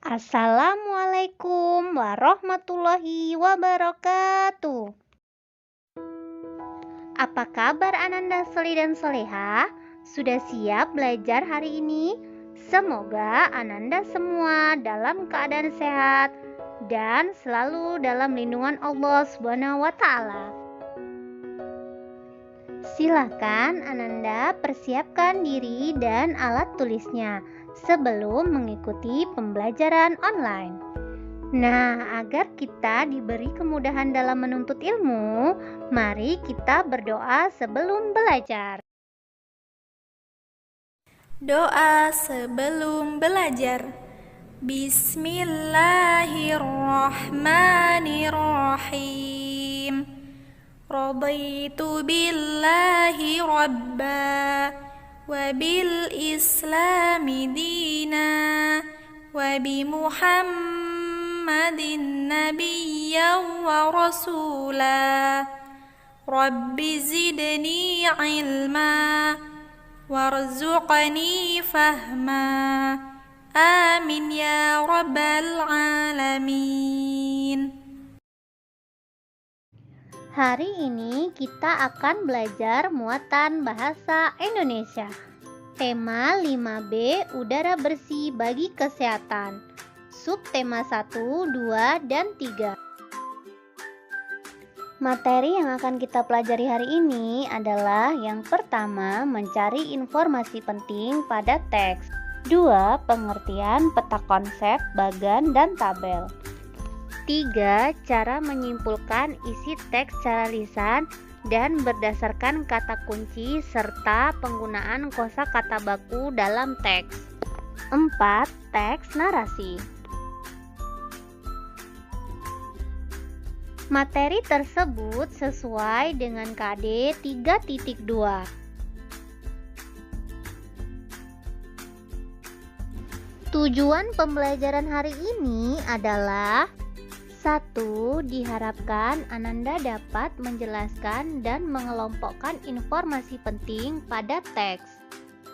Assalamualaikum warahmatullahi wabarakatuh. Apa kabar Ananda Soli dan Soleha? Sudah siap belajar hari ini? Semoga Ananda semua dalam keadaan sehat dan selalu dalam lindungan Allah Subhanahu wa Ta'ala. Silakan Ananda persiapkan diri dan alat tulisnya sebelum mengikuti pembelajaran online. Nah, agar kita diberi kemudahan dalam menuntut ilmu, mari kita berdoa sebelum belajar. Doa sebelum belajar. Bismillahirrahmanirrahim. Raditu billahi rabba wa bil islami dina wa bi Muhammadin nabiyyan wa rasula. Rabbi zidni ilma warzuqni fahma. Amin ya rabbal alamin. Hari ini kita akan belajar muatan bahasa Indonesia. Tema 5B udara bersih bagi kesehatan. Subtema 1, 2, dan 3. Materi yang akan kita pelajari hari ini adalah yang pertama, mencari informasi penting pada teks. 2. Pengertian peta konsep, bagan, dan tabel. 3. Cara menyimpulkan isi teks secara lisan dan berdasarkan kata kunci serta penggunaan kosakata baku dalam teks. 4. Teks narasi. Materi tersebut sesuai dengan KD 3.2. Tujuan pembelajaran hari ini adalah 1. Diharapkan Ananda dapat menjelaskan dan mengelompokkan informasi penting pada teks.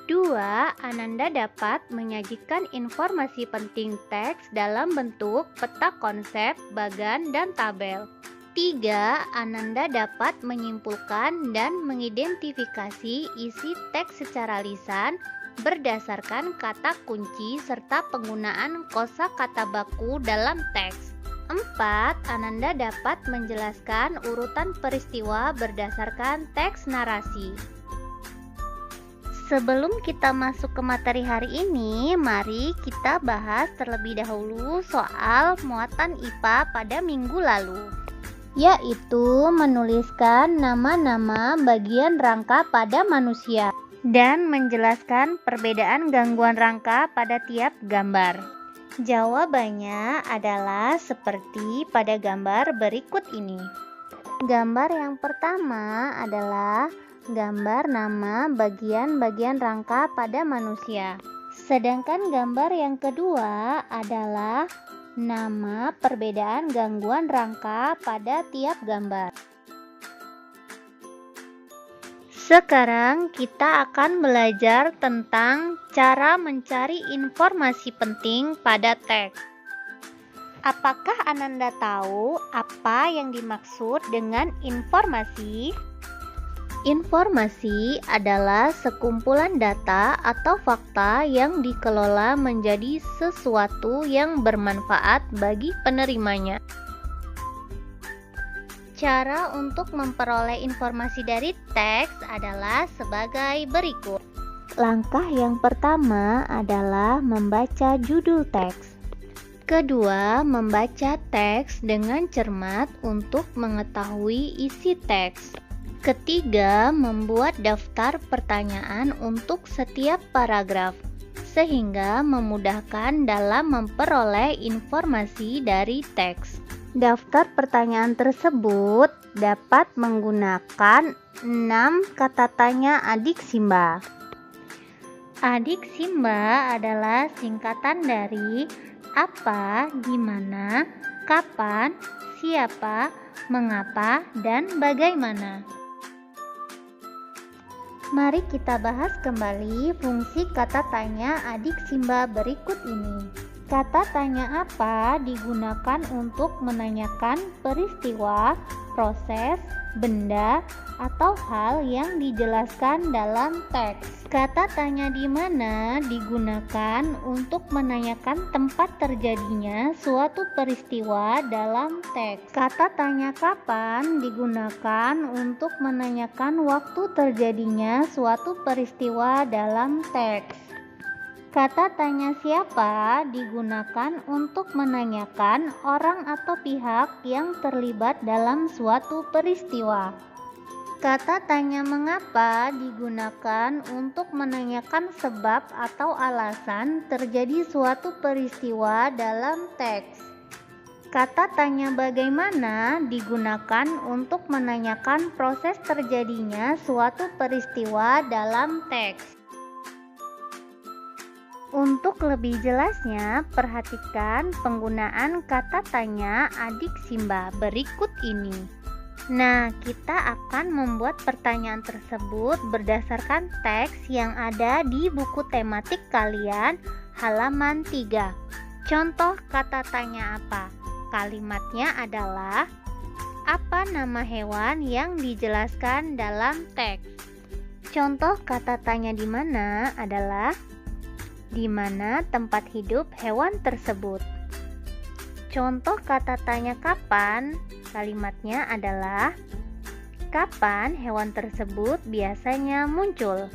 2. Ananda dapat menyajikan informasi penting teks dalam bentuk peta konsep, bagan, dan tabel. 3. Ananda dapat menyimpulkan dan mengidentifikasi isi teks secara lisan berdasarkan kata kunci serta penggunaan kosakata baku dalam teks. 4. Ananda dapat menjelaskan urutan peristiwa berdasarkan teks narasi. Sebelum kita masuk ke materi hari ini, mari kita bahas terlebih dahulu soal muatan IPA pada minggu lalu, yaitu menuliskan nama-nama bagian rangka pada manusia dan menjelaskan perbedaan gangguan rangka pada tiap gambar. Jawabannya adalah seperti pada gambar berikut ini. Gambar yang pertama adalah gambar nama bagian-bagian rangka pada manusia. Sedangkan gambar yang kedua adalah nama perbedaan gangguan rangka pada tiap gambar. Sekarang kita akan belajar tentang cara mencari informasi penting pada teks. Apakah Ananda tahu apa yang dimaksud dengan informasi? Informasi adalah sekumpulan data atau fakta yang dikelola menjadi sesuatu yang bermanfaat bagi penerimanya. Cara untuk memperoleh informasi dari teks adalah sebagai berikut. Langkah yang pertama adalah membaca judul teks. Kedua, membaca teks dengan cermat untuk mengetahui isi teks. Ketiga, membuat daftar pertanyaan untuk setiap paragraf, sehingga memudahkan dalam memperoleh informasi dari teks. Daftar pertanyaan tersebut dapat menggunakan 6 kata tanya adik Simba. Adik Simba adalah singkatan dari apa, gimana, kapan, siapa, mengapa, dan bagaimana. Mari kita bahas kembali fungsi kata tanya adik Simba berikut ini. Kata tanya apa digunakan untuk menanyakan peristiwa, proses, benda, atau hal yang dijelaskan dalam teks. Kata tanya di mana digunakan untuk menanyakan tempat terjadinya suatu peristiwa dalam teks. Kata tanya kapan digunakan untuk menanyakan waktu terjadinya suatu peristiwa dalam teks. Kata tanya siapa digunakan untuk menanyakan orang atau pihak yang terlibat dalam suatu peristiwa. Kata tanya mengapa digunakan untuk menanyakan sebab atau alasan terjadi suatu peristiwa dalam teks. Kata tanya bagaimana digunakan untuk menanyakan proses terjadinya suatu peristiwa dalam teks. Untuk lebih jelasnya, perhatikan penggunaan kata tanya adik Simba berikut ini. Nah, kita akan membuat pertanyaan tersebut berdasarkan teks yang ada di buku tematik kalian halaman 3. Contoh kata tanya apa? Kalimatnya adalah, apa nama hewan yang dijelaskan dalam teks? Contoh kata tanya di mana adalah, di mana tempat hidup hewan tersebut. Contoh kata tanya kapan, kalimatnya adalah, kapan hewan tersebut biasanya muncul.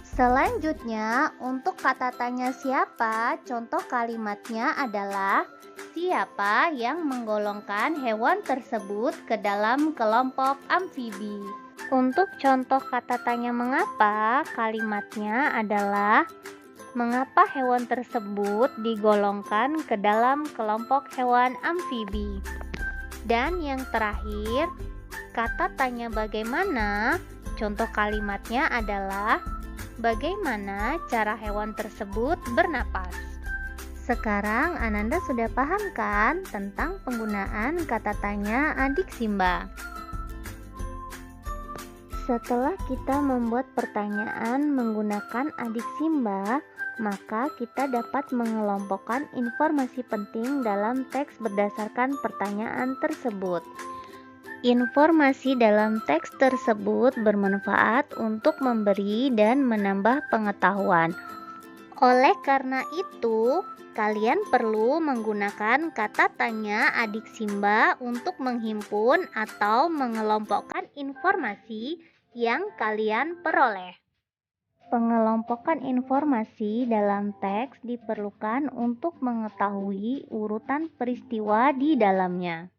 Selanjutnya, untuk kata tanya siapa, contoh kalimatnya adalah, siapa yang menggolongkan hewan tersebut ke dalam kelompok amfibi. Untuk contoh kata tanya mengapa, kalimatnya adalah, mengapa hewan tersebut digolongkan ke dalam kelompok hewan amfibi. Dan yang terakhir, kata tanya bagaimana, contoh kalimatnya adalah, bagaimana cara hewan tersebut bernapas. Sekarang Ananda sudah paham kan tentang penggunaan kata tanya adik Simba? Setelah kita membuat pertanyaan menggunakan adik Simba, maka kita dapat mengelompokkan informasi penting dalam teks berdasarkan pertanyaan tersebut. Informasi dalam teks tersebut bermanfaat untuk memberi dan menambah pengetahuan. Oleh karena itu, kalian perlu menggunakan kata tanya adik Simba untuk menghimpun atau mengelompokkan informasi yang kalian peroleh. Pengelompokan informasi dalam teks diperlukan untuk mengetahui urutan peristiwa di dalamnya.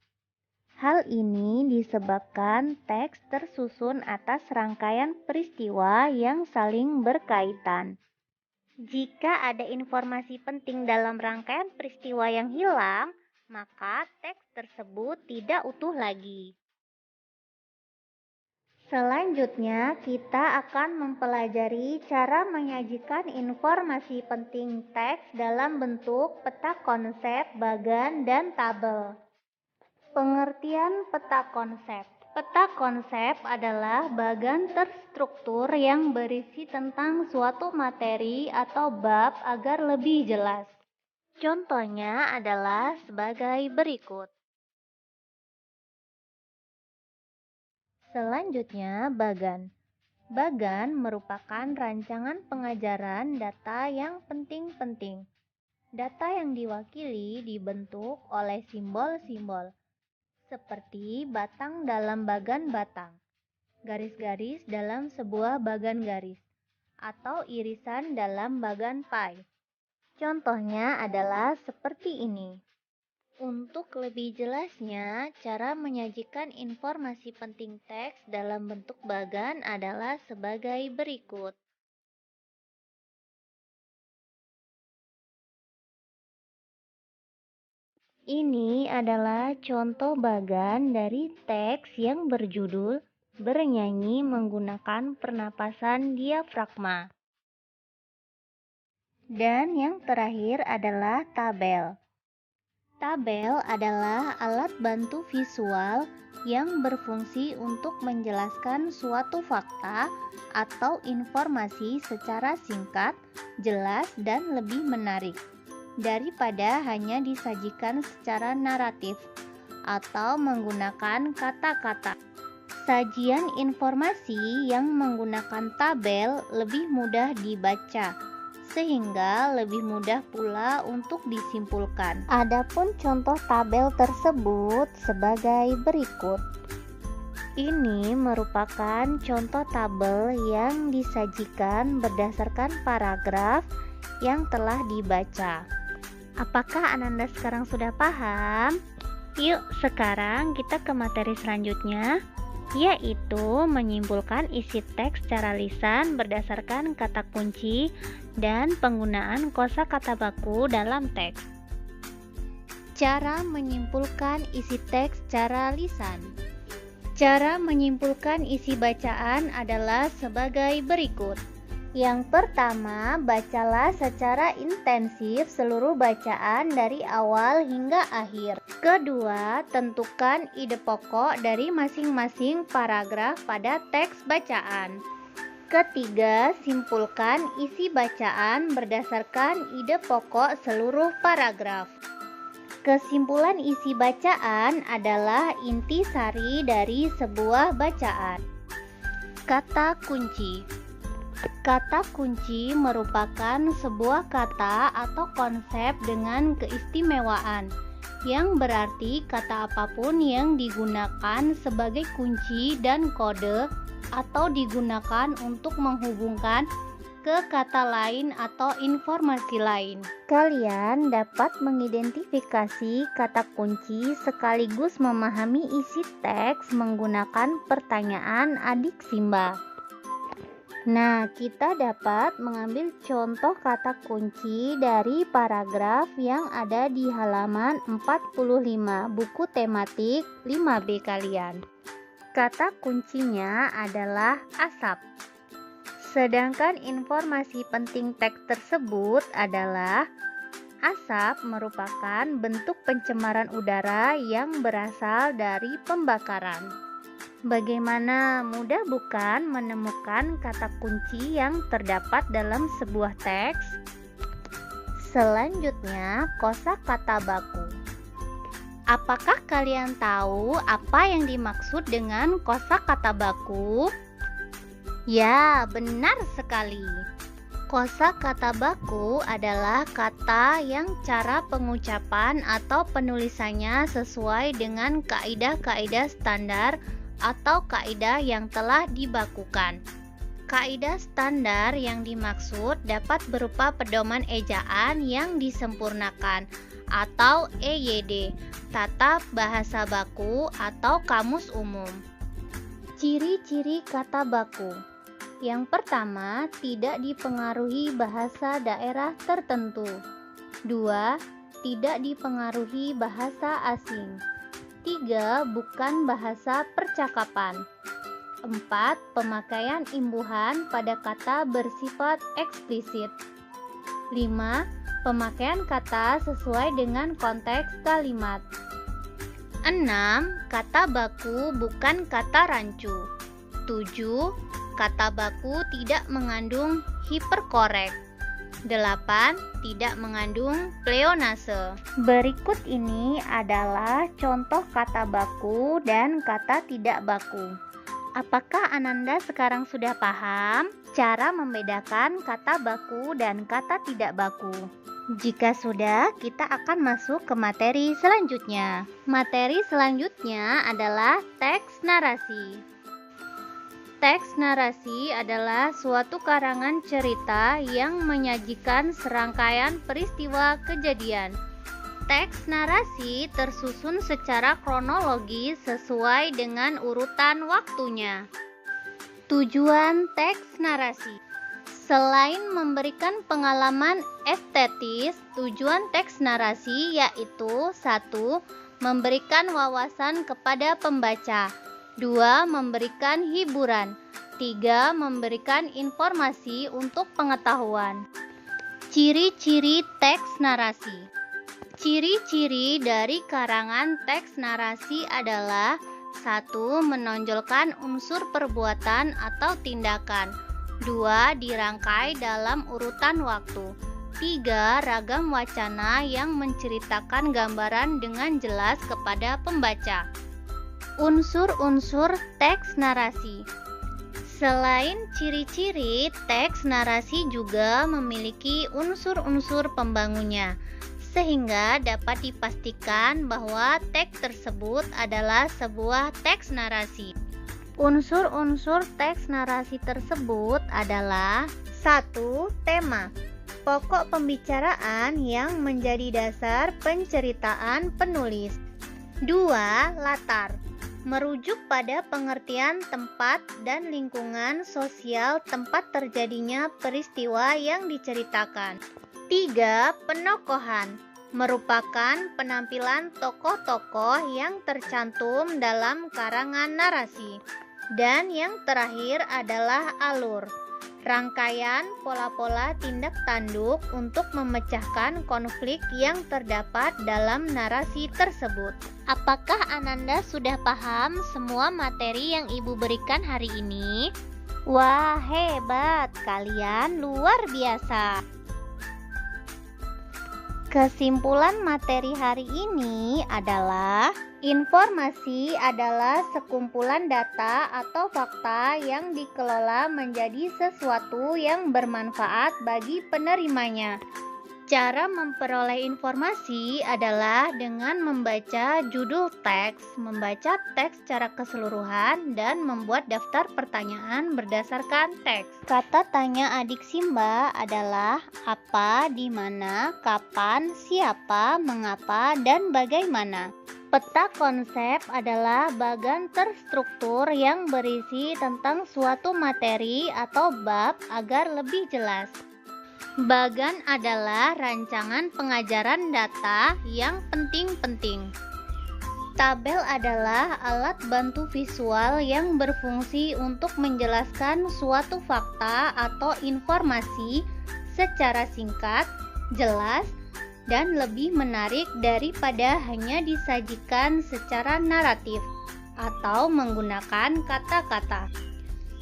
Hal ini disebabkan teks tersusun atas rangkaian peristiwa yang saling berkaitan. Jika ada informasi penting dalam rangkaian peristiwa yang hilang, maka teks tersebut tidak utuh lagi. Selanjutnya, kita akan mempelajari cara menyajikan informasi penting teks dalam bentuk peta konsep, bagan, dan tabel. Pengertian peta konsep. Peta konsep adalah bagan terstruktur yang berisi tentang suatu materi atau bab agar lebih jelas. Contohnya adalah sebagai berikut. Selanjutnya, bagan. Bagan merupakan rancangan pengajaran data yang penting-penting. Data yang diwakili dibentuk oleh simbol-simbol, seperti batang dalam bagan batang, garis-garis dalam sebuah bagan garis, atau irisan dalam bagan pie. Contohnya adalah seperti ini. Untuk lebih jelasnya, cara menyajikan informasi penting teks dalam bentuk bagan adalah sebagai berikut. Ini adalah contoh bagan dari teks yang berjudul Bernyanyi Menggunakan Pernapasan Diafragma. Dan yang terakhir adalah tabel. Tabel adalah alat bantu visual yang berfungsi untuk menjelaskan suatu fakta atau informasi secara singkat, jelas, dan lebih menarik. daripada hanya disajikan secara naratif atau menggunakan kata-kata. Sajian informasi yang menggunakan tabel lebih mudah dibaca, sehingga lebih mudah pula untuk disimpulkan. Adapun contoh tabel tersebut sebagai berikut. Ini merupakan contoh tabel yang disajikan berdasarkan paragraf yang telah dibaca. Apakah Ananda sekarang sudah paham? Yuk, sekarang kita ke materi selanjutnya, yaitu menyimpulkan isi teks secara lisan berdasarkan kata kunci dan penggunaan kosakata baku dalam teks. Cara menyimpulkan isi teks secara lisan. Cara menyimpulkan isi bacaan adalah sebagai berikut. Yang pertama, bacalah secara intensif seluruh bacaan dari awal hingga akhir. Kedua, tentukan ide pokok dari masing-masing paragraf pada teks bacaan. Ketiga, simpulkan isi bacaan berdasarkan ide pokok seluruh paragraf. Kesimpulan isi bacaan adalah intisari dari sebuah bacaan. Kata kunci. Kata kunci merupakan sebuah kata atau konsep dengan keistimewaan, yang berarti kata apapun yang digunakan sebagai kunci dan kode atau digunakan untuk menghubungkan ke kata lain atau informasi lain. Kalian dapat mengidentifikasi kata kunci sekaligus memahami isi teks menggunakan pertanyaan adik Simba. Nah, kita dapat mengambil contoh kata kunci dari paragraf yang ada di halaman 45 buku tematik 5B kalian. Kata kuncinya adalah asap. Sedangkan informasi penting teks tersebut adalah asap merupakan bentuk pencemaran udara yang berasal dari pembakaran. Bagaimana mudah bukan menemukan kata kunci yang terdapat dalam sebuah teks? Selanjutnya, kosakata baku. Apakah kalian tahu apa yang dimaksud dengan kosakata baku? Ya, benar sekali. Kosakata baku adalah kata yang cara pengucapan atau penulisannya sesuai dengan kaidah-kaidah standar atau kaidah yang telah dibakukan. Kaidah standar yang dimaksud dapat berupa pedoman ejaan yang disempurnakan atau EYD, tata bahasa baku atau kamus umum. Ciri-ciri kata baku. Yang pertama, tidak dipengaruhi bahasa daerah tertentu. 2. Tidak dipengaruhi bahasa asing. 3. Bukan bahasa percakapan. 4. Pemakaian imbuhan pada kata bersifat eksplisit. 5. Pemakaian kata sesuai dengan konteks kalimat. 6. Kata baku bukan kata rancu. 7. Kata baku tidak mengandung hiperkorek. 8. Tidak mengandung pleonase. Berikut ini adalah contoh kata baku dan kata tidak baku. Apakah Ananda sekarang sudah paham cara membedakan kata baku dan kata tidak baku? Jika sudah, kita akan masuk ke materi selanjutnya. Materi selanjutnya adalah teks narasi. Teks narasi adalah suatu karangan cerita yang menyajikan serangkaian peristiwa kejadian. Teks narasi tersusun secara kronologis sesuai dengan urutan waktunya. Tujuan teks narasi. Selain memberikan pengalaman estetis, tujuan teks narasi yaitu 1. Memberikan wawasan kepada pembaca. 2. Memberikan hiburan. 3. Memberikan informasi untuk pengetahuan. Ciri-ciri teks narasi. Ciri-ciri dari karangan teks narasi adalah 1. Menonjolkan unsur perbuatan atau tindakan. 2. Dirangkai dalam urutan waktu. 3. Ragam wacana yang menceritakan gambaran dengan jelas kepada pembaca. Unsur-unsur teks narasi. Selain ciri-ciri, teks narasi juga memiliki unsur-unsur pembangunnya, sehingga dapat dipastikan bahwa teks tersebut adalah sebuah teks narasi. Unsur-unsur teks narasi tersebut adalah 1. Tema, pokok pembicaraan yang menjadi dasar penceritaan penulis. 2. Latar, merujuk pada pengertian tempat dan lingkungan sosial tempat terjadinya peristiwa yang diceritakan. 3. Penokohan, merupakan penampilan tokoh-tokoh yang tercantum dalam karangan narasi. Dan yang terakhir adalah alur, rangkaian pola-pola tindak tanduk untuk memecahkan konflik yang terdapat dalam narasi tersebut. Apakah Ananda sudah paham semua materi yang Ibu berikan hari ini? Wah, hebat, kalian luar biasa. Kesimpulan materi hari ini adalah informasi adalah sekumpulan data atau fakta yang dikelola menjadi sesuatu yang bermanfaat bagi penerimanya. Cara memperoleh informasi adalah dengan membaca judul teks, membaca teks secara keseluruhan, dan membuat daftar pertanyaan berdasarkan teks. Kata tanya adik Simba adalah apa, di mana, kapan, siapa, mengapa, dan bagaimana. Peta konsep adalah bagan terstruktur yang berisi tentang suatu materi atau bab agar lebih jelas. Bagan adalah rancangan pengajaran data yang penting-penting. Tabel adalah alat bantu visual yang berfungsi untuk menjelaskan suatu fakta atau informasi secara singkat, jelas, dan lebih menarik daripada hanya disajikan secara naratif atau menggunakan kata-kata.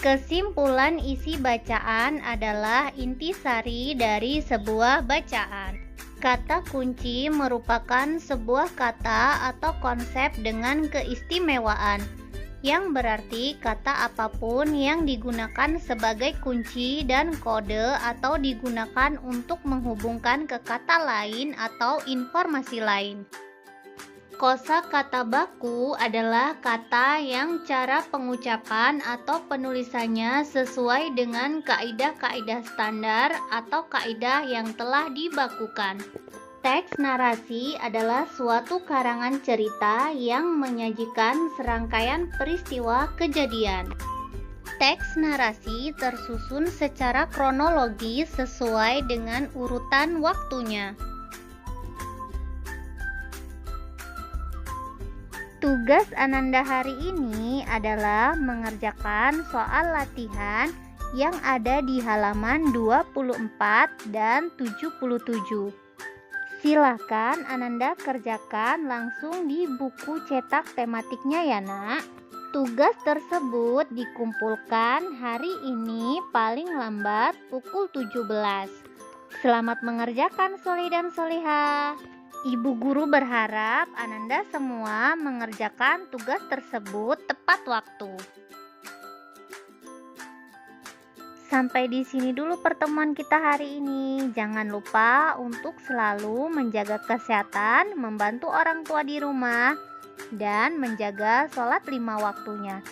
Kesimpulan isi bacaan adalah intisari dari sebuah bacaan. Kata kunci merupakan sebuah kata atau konsep dengan keistimewaan, yang berarti kata apapun yang digunakan sebagai kunci dan kode atau digunakan untuk menghubungkan ke kata lain atau informasi lain. Kosakata baku adalah kata yang cara pengucapan atau penulisannya sesuai dengan kaidah-kaidah standar atau kaidah yang telah dibakukan. Teks narasi adalah suatu karangan cerita yang menyajikan serangkaian peristiwa kejadian. Teks narasi tersusun secara kronologis sesuai dengan urutan waktunya. Tugas Ananda hari ini adalah mengerjakan soal latihan yang ada di halaman 24 dan 77. Silakan Ananda kerjakan langsung di buku cetak tematiknya ya nak. Tugas tersebut dikumpulkan hari ini paling lambat pukul 17. Selamat mengerjakan Soli dan Solihah. Ibu guru berharap Ananda semua mengerjakan tugas tersebut tepat waktu. Sampai di sini dulu pertemuan kita hari ini. Jangan lupa untuk selalu menjaga kesehatan, membantu orang tua di rumah, dan menjaga sholat 5 waktunya.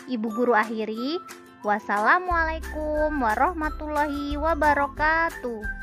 Ibu guru akhiri, wassalamualaikum warahmatullahi wabarakatuh.